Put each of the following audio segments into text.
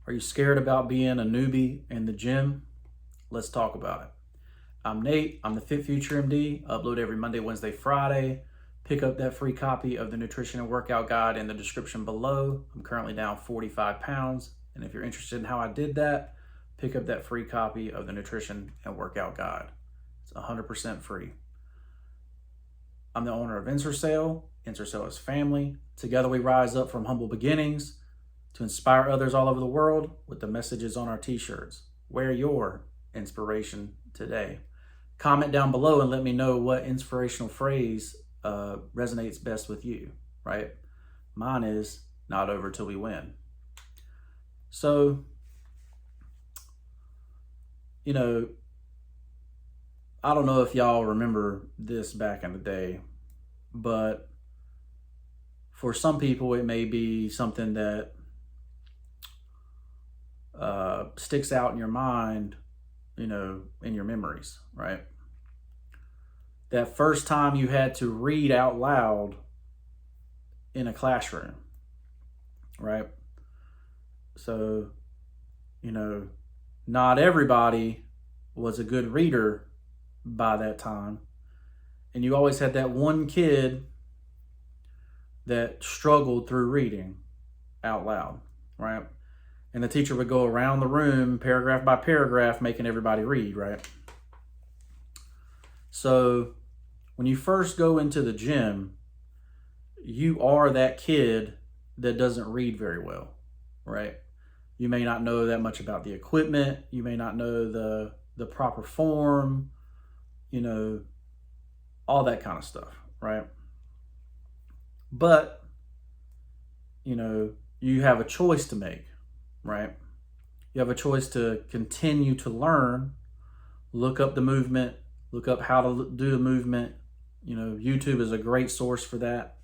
Are you scared about being a newbie in the gym? Let's talk about it. I'm Nate. I'm the FitFutureMD. Upload every Monday, Wednesday, Friday. Pick up that free copy of the nutrition and workout guide in the description below. I'm currently down 45 pounds. And if you're interested in how I did that, pick up that free copy of the nutrition and workout guide. It's 100% free. I'm the owner of Ensorsale. Ensorsale is family. Together we rise up from humble beginnings to inspire others all over the world with the messages on our t-shirts. Wear your inspiration today. Comment down below and let me know what inspirational phrase resonates best with you, right? Mine is, not over till we win. So, I don't know if y'all remember this back in the day, but for some people it may be something that sticks out in your mind, in your memories, right? That first time you had to read out loud in a classroom, right? So, not everybody was a good reader by that time. And you always had that one kid that struggled through reading out loud, right? And the teacher would go around the room, paragraph by paragraph, making everybody read, right? So when you first go into the gym, you are that kid that doesn't read very well, right? You may not know that much about the equipment. You may not know the proper form, all that kind of stuff, right? But, you have a choice to make, right? You have a choice to continue to learn, look up the movement, look up how to do the movement. YouTube is a great source for that.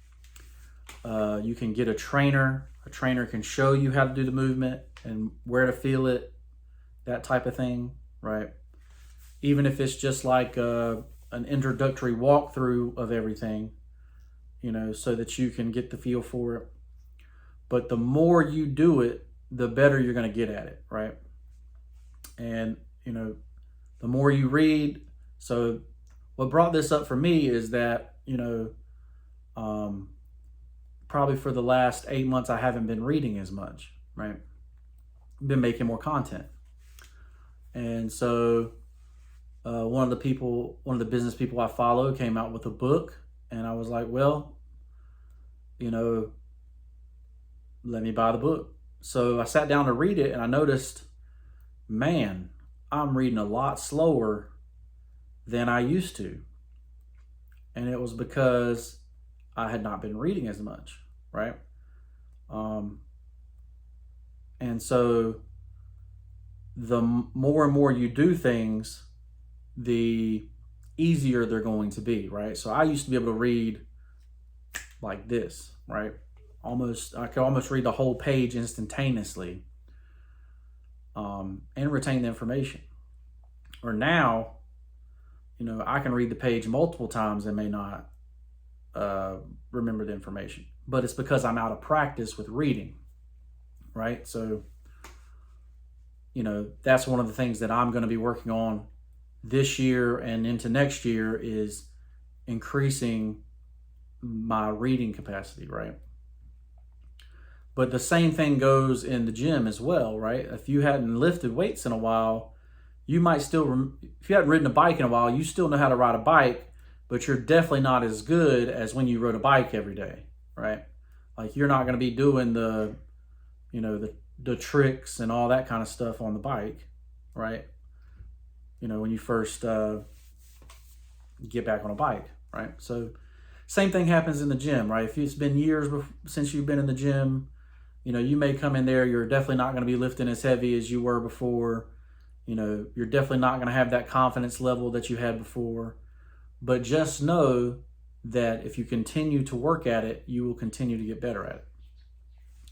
You can get a trainer. A trainer can show you how to do the movement and where to feel it, that type of thing, right? Even if it's just like an introductory walkthrough of everything, so that you can get the feel for it. But the more you do it, the better you're going to get at it, right? And, the more you read. So what brought this up for me is that, probably for the last 8 months, I haven't been reading as much, right? Been making more content. And so one of the business people I follow came out with a book, and I was like, well, let me buy the book. So I sat down to read it, and I noticed, man, I'm reading a lot slower than I used to. And it was because I had not been reading as much, right? And so the more and more you do things, the easier they're going to be, right? So I used to be able to read like this, right? I could almost read the whole page instantaneously, and retain the information. Or now, I can read the page multiple times and may not remember the information, but it's because I'm out of practice with reading, right? So, that's one of the things that I'm going to be working on this year and into next year is increasing my reading capacity, right? But the same thing goes in the gym as well, right? If you hadn't lifted weights in a while, you might still, if you hadn't ridden a bike in a while, you still know how to ride a bike, but you're definitely not as good as when you rode a bike every day, right? Like you're not going to be doing the tricks and all that kind of stuff on the bike, right? When you first get back on a bike, right? So same thing happens in the gym, right? If it's been years since you've been in the gym, you may come in there, you're definitely not going to be lifting as heavy as you were before. You're definitely not going to have that confidence level that you had before. But just know that if you continue to work at it, you will continue to get better at it,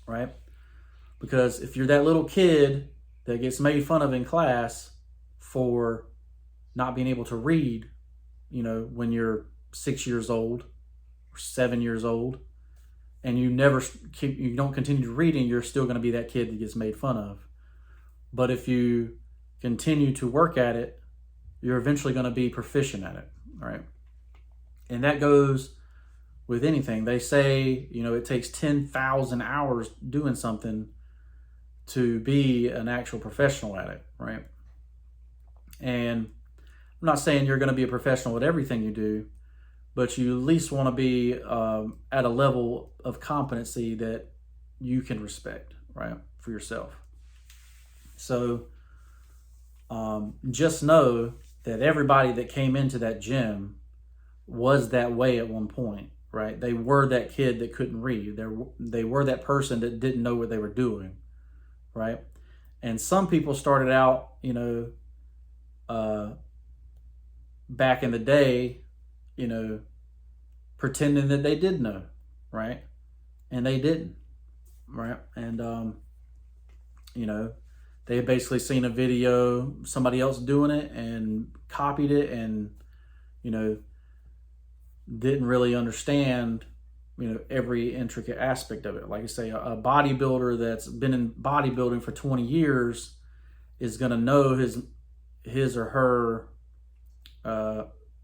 right? Because if you're that little kid that gets made fun of in class for not being able to read, when you're 6 years old or 7 years old, and you don't continue reading, you're still going to be that kid that gets made fun of. But if you continue to work at it, you're eventually going to be proficient at it, right? And that goes with anything. They say, it takes 10,000 hours doing something to be an actual professional at it, right? And I'm not saying you're going to be a professional at everything you do, but you at least want to be at a level of competency that you can respect, right, for yourself. So just know that everybody that came into that gym was that way at one point, right? They were that kid that couldn't read. They were that person that didn't know what they were doing, right? And some people started out, back in the day, pretending that they did know, right? And they didn't, right? And, they had basically seen a video, somebody else doing it and copied it and, didn't really understand, every intricate aspect of it. Like I say, a bodybuilder that's been in bodybuilding for 20 years is going to know his or her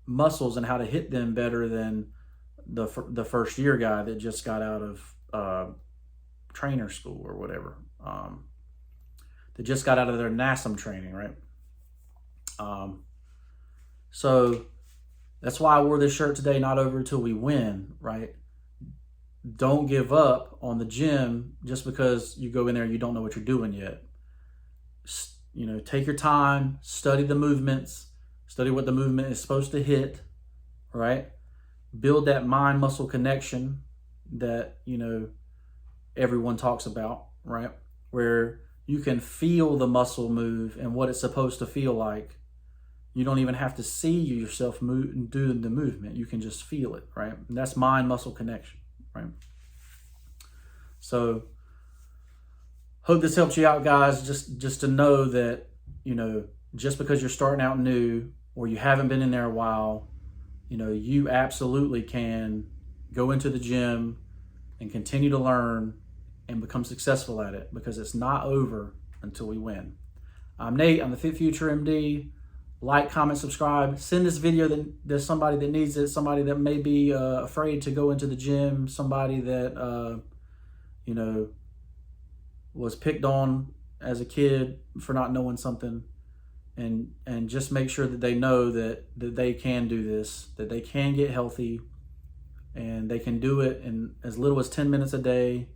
muscles and how to hit them better than the first year guy that just got out of trainer school or whatever. That just got out of their NASM training, right? So that's why I wore this shirt today, not over till we win, right? Don't give up on the gym just because you go in there and you don't know what you're doing yet. Take your time, study the movements, study what the movement is supposed to hit, right? Build that mind-muscle connection that, everyone talks about, right? Where you can feel the muscle move and what it's supposed to feel like. You don't even have to see yourself move and do the movement. You can just feel it, right? And that's mind-muscle connection, right? So hope this helps you out, guys. Just to know that, just because you're starting out new or you haven't been in there a while, you absolutely can go into the gym and continue to learn and become successful at it, because it's not over until we win. I'm Nate. I'm the FitFutureMD. Like, comment, subscribe. Send this video that there's somebody that needs it, somebody that may be afraid to go into the gym, somebody that, was picked on as a kid for not knowing something. And just make sure that they know that they can do this, that they can get healthy, and they can do it in as little as 10 minutes a day.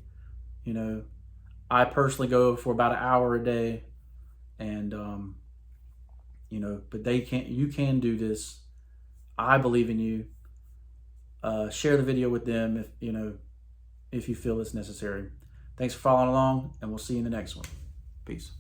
I personally go for about an hour a day, and but you can do this. I believe in you. Share the video with them if you feel it's necessary. Thanks for following along, and we'll see you in the next one. Peace.